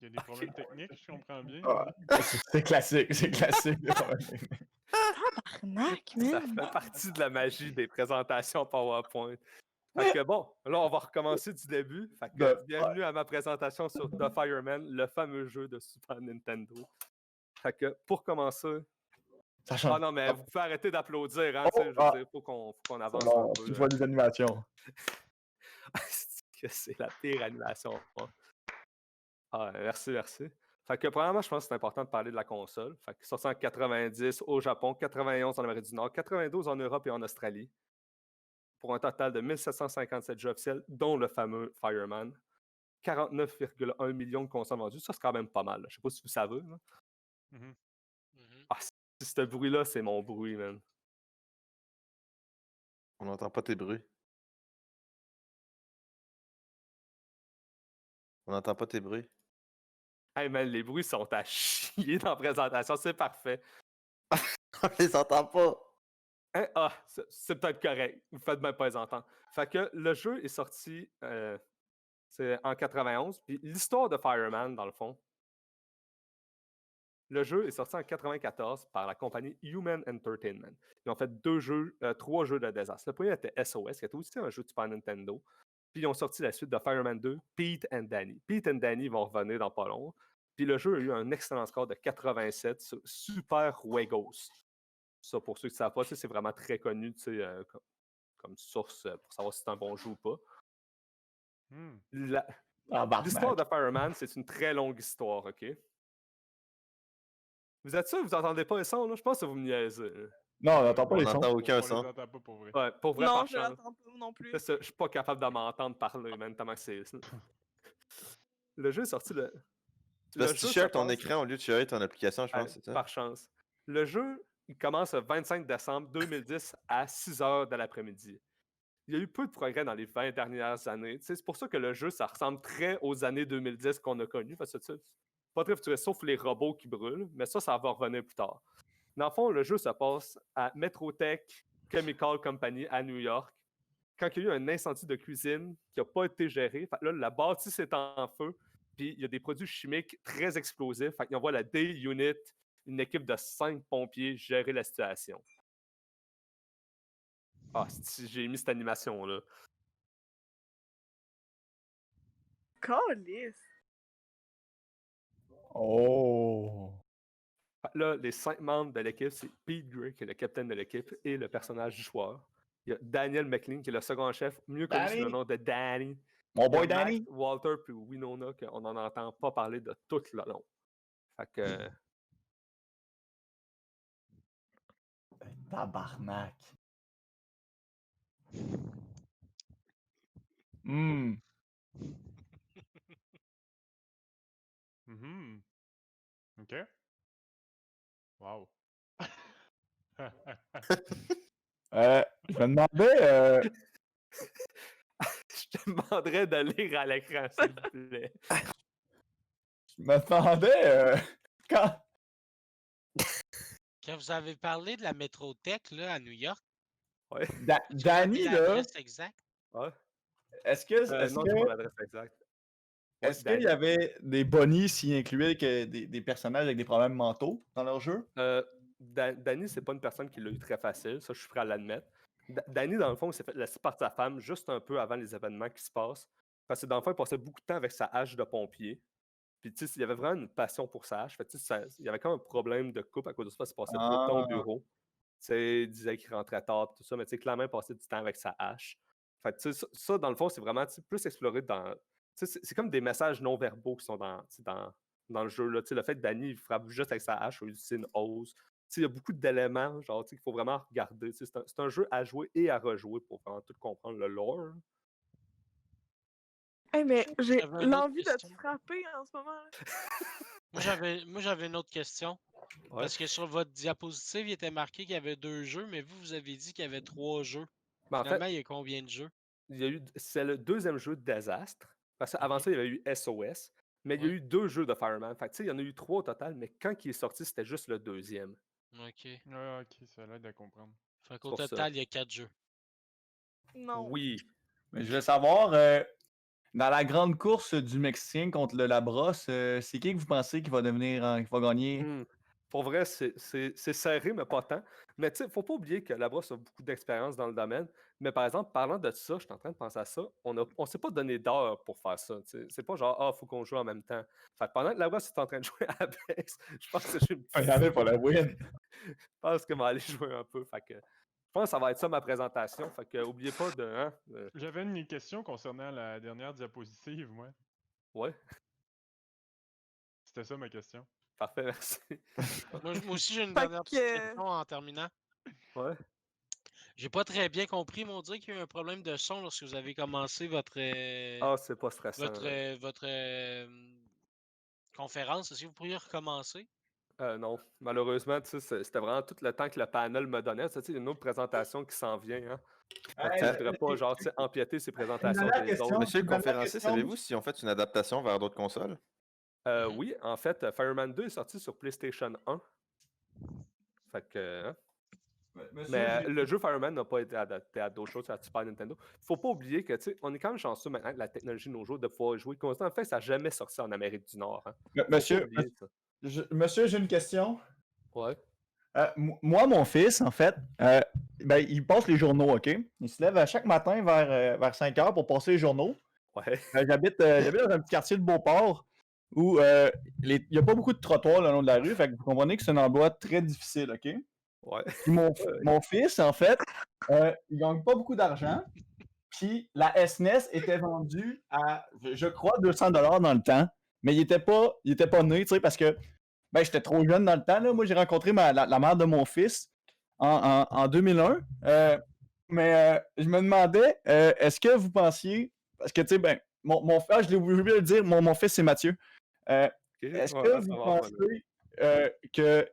y a des problèmes techniques, je comprends bien. C'est classique, c'est classique. Tabarnak, Ça man! fait partie de la magie des présentations PowerPoint. Fait que bon, là, on va recommencer du début. Fait que bienvenue à ma présentation sur The Fireman, le fameux jeu de Super Nintendo. Fait que pour commencer. Ça change. Ah non, mais vous pouvez arrêter d'applaudir, hein, je veux dire, faut qu'on avance un peu. Tu vois les animations. C'est la pire animation. Ah, merci. Fait que premièrement, je pense que c'est important de parler de la console. Fait que sorti en 90 au Japon, 91 en Amérique du Nord, 92 en Europe et en Australie. Pour un total de 1757 jeux officiels, dont le fameux Fireman. 49,1 millions de consoles vendues. Ça, c'est quand même pas mal. Je sais pas si vous savez. Là. Mhm. Ah, ce bruit-là, c'est mon bruit, man. On n'entend pas tes bruits. On n'entend pas tes bruits. Hey man, les bruits sont à chier dans la présentation, c'est parfait. On les entend pas. Hein? Ah, c'est peut-être correct. Vous faites même pas les entendre. Fait que le jeu est sorti c'est en 91. Puis l'histoire de Fireman, dans le fond, le jeu est sorti en 94 par la compagnie Human Entertainment. Ils ont fait 3 jeux de désastre. Le premier était SOS, qui était aussi un jeu de Super Nintendo. Puis ils ont sorti la suite de Fireman 2, Pete and Danny. Pete and Danny vont revenir dans pas long. Puis le jeu a eu un excellent score de 87 sur Super Wegos. Ça, pour ceux qui ne savent pas, c'est vraiment très connu comme source pour savoir si c'est un bon jeu ou pas. L'histoire de Fireman, c'est une très longue histoire, OK? Vous êtes sûr que vous n'entendez pas le son, là? Je pense que vous me niaisez. Non, on n'entend pas les sons. On n'entend aucun son. On les entend pas pour vrai. Ouais, pour vrai, Non, par je chance. l'entends pas non plus. Je suis pas capable de m'entendre parler, même tellement que c'est... Le jeu est sorti le... Parce que tu shares ton écran au lieu de sharer ton application, je pense, c'est ça? Par chance. Le jeu, il commence le 25 décembre 2010 à 6h de l'après-midi. Il y a eu peu de progrès dans les 20 dernières années. C'est pour ça que le jeu, ça ressemble très aux années 2010 qu'on a connues. Parce que pas très futuriste, sauf les robots qui brûlent, mais ça va revenir plus tard. Dans le fond, le jeu se passe à Metrotech Chemical Company à New York, quand il y a eu un incendie de cuisine qui n'a pas été géré. Fait que là, la bâtisse est en feu, puis il y a des produits chimiques très explosifs. Fait qu'ils envoient la D-Unit, une équipe de 5 pompiers, gérer la situation. Ah, j'ai mis cette animation-là. Calisse! Oh! Là, les 5 membres de l'équipe, c'est Pete Gray, qui est le capitaine de l'équipe, et le personnage du joueur. Il y a Daniel McLean, qui est le second chef, mieux connu sous le nom de Danny. Mon boy Danny! Max, Walter puis Winona, qu'on n'en entend pas parler de tout le long. Fait que... Tabarnak! Hum! OK. Wow. Je me demandais... Je te demanderais de lire à l'écran, s'il vous plaît. Je me demandais... Quand vous avez parlé de la Métrotech là, à New York, Ouais. Danny, là... l'adresse exacte? Ouais. Est-ce que... non, c'est pas l'adresse exacte. Est-ce qu'il y avait des bonnies s'ils incluaient des personnages avec des problèmes mentaux dans leur jeu? Danny, c'est pas une personne qui l'a eu très facile, ça je suis prêt à l'admettre. Danny, dans le fond, il s'est fait laisser par sa femme juste un peu avant les événements qui se passent. Parce que dans le fond, il passait beaucoup de temps avec sa hache de pompier. Puis tu sais, il y avait vraiment une passion pour sa hache. Fait, il y avait quand même un problème de couple à cause de ça, il passait trop de temps au bureau. Il disait qu'il rentrait tard, tout ça, mais clairement, il passait du temps avec sa hache. Fait, ça, dans le fond, c'est vraiment plus exploré dans... C'est comme des messages non-verbaux qui sont dans le jeu. Là. Le fait que Danny il frappe juste avec sa hache ou il une hausse. Il y a beaucoup d'éléments qu'il faut vraiment regarder. C'est un jeu à jouer et à rejouer pour vraiment tout comprendre le lore. Hey, mais j'ai J'avais une l'envie autre de te frapper en ce moment. Moi, j'avais une autre question. Ouais. Parce que sur votre diapositive, il était marqué qu'il y avait 2 jeux, mais vous avez dit qu'il y avait 3 jeux. Ben, Finalement, en fait, il y a combien de jeux? c'est le deuxième jeu de Désastre. Parce qu'avant ça, il y avait eu SOS. Mais il y a eu 2 jeux de Fireman. Fait il y en a eu 3 au total, mais quand il est sorti, c'était juste le deuxième. OK. Ouais, ok, ça l'aide à comprendre. Fait qu'au total, il y a 4 jeux. Non. Oui. Mais je veux savoir, Dans la grande course du Mexicain contre le Labrosse, c'est qui que vous pensez qui va qui va gagner? Pour vrai, c'est serré, mais pas tant. Mais tu sais, faut pas oublier que Labrosse a beaucoup d'expérience dans le domaine. Mais par exemple, parlant de ça, je suis en train de penser à ça. On s'est pas donné d'heure pour faire ça. Tu sais. C'est pas genre, faut qu'on joue en même temps. Fait que pendant que Labrosse est en train de jouer à Apex, je pense que j'ai une petite. Regardez pour la win. Je pense que je vais aller jouer un peu. Fait que je pense que ça va être ça ma présentation. Fait que oubliez pas de. J'avais une question concernant la dernière diapositive, moi. Ouais, C'était ça ma question. parfait, merci. Moi aussi, j'ai une Fait dernière petite que- question en terminant. Ouais. J'ai pas très bien compris, mais on dirait qu'il y a eu un problème de son lorsque vous avez commencé votre, C'est pas stressant. votre conférence. Est-ce que vous pourriez recommencer? Non, malheureusement, tu sais, c'était vraiment tout le temps que le panel me donnait. Tu sais, il y a une autre présentation qui s'en vient. Hein. Fait que je voudrais pas genre, tu sais, empiéter ces présentations dernière des question. autres. Monsieur le une dernière conférencier, question. savez-vous si on fait une adaptation vers d'autres consoles? Oui, en fait, Fireman 2 est sorti sur PlayStation 1. Fait que. Hein. Mais le jeu Fireman n'a pas été adapté à d'autres choses sur la Super Nintendo. Faut pas oublier que, tu sais, on est quand même chanceux maintenant avec la technologie de nos jours de pouvoir jouer constamment. En fait, ça n'a jamais sorti en Amérique du Nord. Hein. Faut pas Monsieur, oublier ça. monsieur, j'ai une question. Ouais. Moi, mon fils, en fait, ben, il passe les journaux, OK? Il se lève chaque matin vers 5 heures pour passer les journaux. Ouais. J'habite dans un petit quartier de Beauport où il n'y a pas beaucoup de trottoirs le long de la rue. Fait que vous comprenez que c'est un endroit très difficile, OK? Ouais. Puis mon fils, en fait, il gagne pas beaucoup d'argent. Puis la SNES était vendue à, je crois, 200$ dans le temps. Mais il était pas né, tu sais, parce que ben, j'étais trop jeune dans le temps. Là. Moi, j'ai rencontré la mère de mon fils en 2001. Mais je me demandais, est-ce que vous pensiez, parce que, tu sais, ben, mon frère, je l'ai oublié de le dire, mon fils, c'est Mathieu. Est-ce que vous pensez que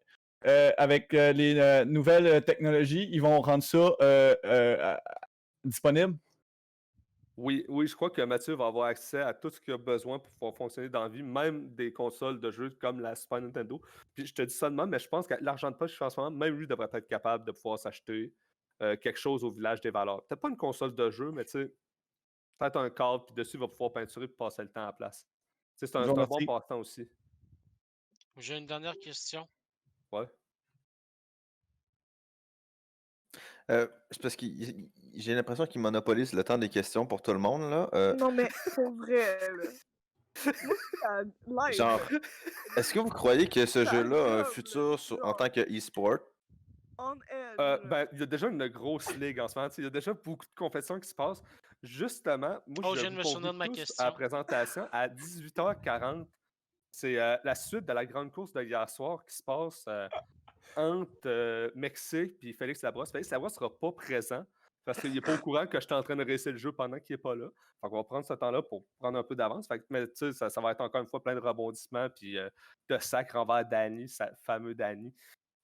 avec les nouvelles technologies, ils vont rendre ça disponible? Oui, je crois que Mathieu va avoir accès à tout ce qu'il a besoin pour pouvoir fonctionner dans la vie, même des consoles de jeux comme la Super Nintendo. Puis je te dis ça de même, mais je pense qu'avec l'argent de poche qu'il fait en ce moment, même lui devrait être capable de pouvoir s'acheter quelque chose au village des valeurs. Peut-être pas une console de jeu, mais tu sais, peut-être un cadre, puis dessus, il va pouvoir peinturer et passer le temps à la place. Tu sais, c'est un bon passe-temps aussi. J'ai une dernière question. Ouais. C'est parce que j'ai l'impression qu'il monopolise le temps des questions pour tout le monde, là. Non, mais pour vrai, là. Moi, c'est live. Genre, est-ce que vous croyez que ce Ça jeu-là a un job, futur en genre. tant que e-sport? On edge. Ben, il y a déjà une grosse ligue en ce moment. Il y a déjà beaucoup de compétitions qui se passent. Justement, moi, Je viens de me souvenir de ma à la question. présentation à 18h40. C'est la suite de la grande course de hier soir qui se passe entre Mexique et Félix Labrosse. Félix Labrosse ne sera pas présent parce qu'il n'est pas au courant que je suis en train de racer le jeu pendant qu'il n'est pas là. Fait qu'on va prendre ce temps-là pour prendre un peu d'avance. Mais tu sais, ça va être encore une fois plein de rebondissements puis de sacres envers Danny, fameux Danny.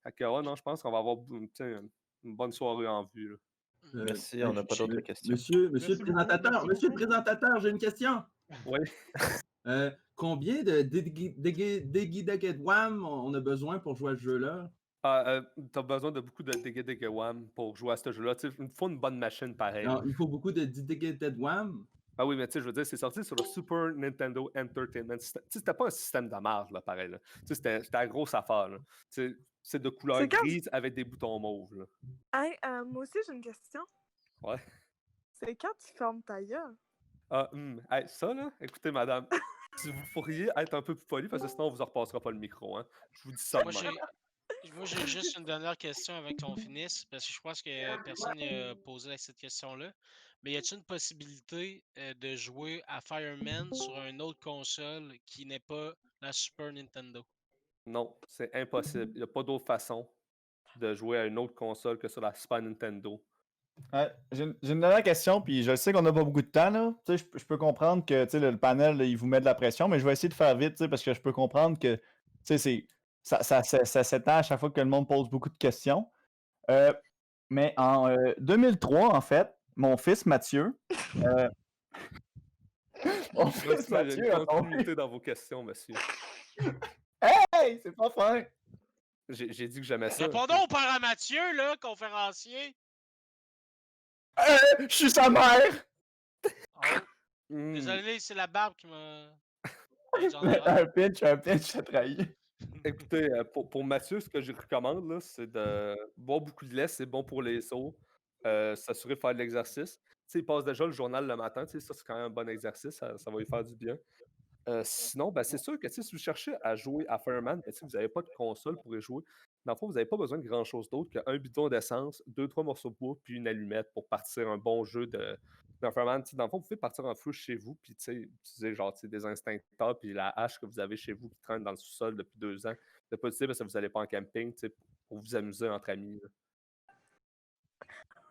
Fait que ouais, non, je pense qu'on va avoir une bonne soirée en vue. Là. Merci, on n'a pas d'autres questions. Monsieur Merci le présentateur, beaucoup, merci monsieur le présentateur, j'ai une question. Oui. Combien de Degidegedwam on a besoin pour jouer à ce jeu-là? T'as besoin de beaucoup de Degedegewam pour jouer à ce jeu-là. Il faut une bonne machine pareil. Non, il faut beaucoup de Degedegedwam. Ah oui, mais tu sais, je veux dire, c'est sorti sur le Super Nintendo Entertainment System. C'était pas un système de marge, là, pareil. Là. C'était la grosse affaire. Là. C'est de couleur C'est quand- grise avec des boutons mauves. Là. Hey, moi aussi, j'ai une question. Ouais. C'est quand tu fermes ta gueule? Hey, ça, là, écoutez, madame, si vous pourriez être un peu plus poli, parce que sinon, on vous en repassera pas le micro. Hein. Je vous dis ça de même. Moi, j'ai juste une dernière question avant qu'on finisse, parce que je pense que personne n'a posé cette question-là. Mais y a-t-il une possibilité de jouer à Fireman sur une autre console qui n'est pas la Super Nintendo? Non, c'est impossible. Il n'y a pas d'autre façon de jouer à une autre console que sur la Super Nintendo. J'ai une dernière question, puis je sais qu'on n'a pas beaucoup de temps. Là. Je peux comprendre que le panel, là, il vous met de la pression, mais je vais essayer de faire vite parce que je peux comprendre que ça s'étend à chaque fois que le monde pose beaucoup de questions. Mais en 2003, en fait, mon fils Mathieu. Mon fils Il y a Mathieu une a tombé. continuité dans vos questions, monsieur. Hey, c'est pas fin! J'ai dit que j'aimais ça. Répondons au père à Mathieu, là, conférencier. Je suis sa mère! Hmm. Désolé, c'est la barbe qui m'a dit en Mais erreur. un pinch, ça trahit. Écoutez, pour Mathieu, ce que je recommande, là, c'est de boire beaucoup de lait, c'est bon pour les os. S'assurer de faire de l'exercice. Tu sais, il passe déjà le journal le matin, tu sais, ça, c'est quand même un bon exercice, ça va lui faire du bien. Sinon, ben, c'est sûr que tu sais, si vous cherchez à jouer à Fireman, ben, si vous n'avez pas de console pour y jouer, dans le fond, vous n'avez pas besoin de grand-chose d'autre qu'un bidon d'essence, 2-3 morceaux de bois, puis une allumette pour partir un bon jeu d'un Fireman. Tu sais, dans le fond, vous pouvez partir un feu chez vous, puis tu sais, utiliser genre, tu sais, des instincteurs, puis la hache que vous avez chez vous qui traîne dans le sous-sol depuis 2 ans. Ne pas utiliser parce que vous n'allez pas en camping, tu sais, pour vous amuser entre amis. Là.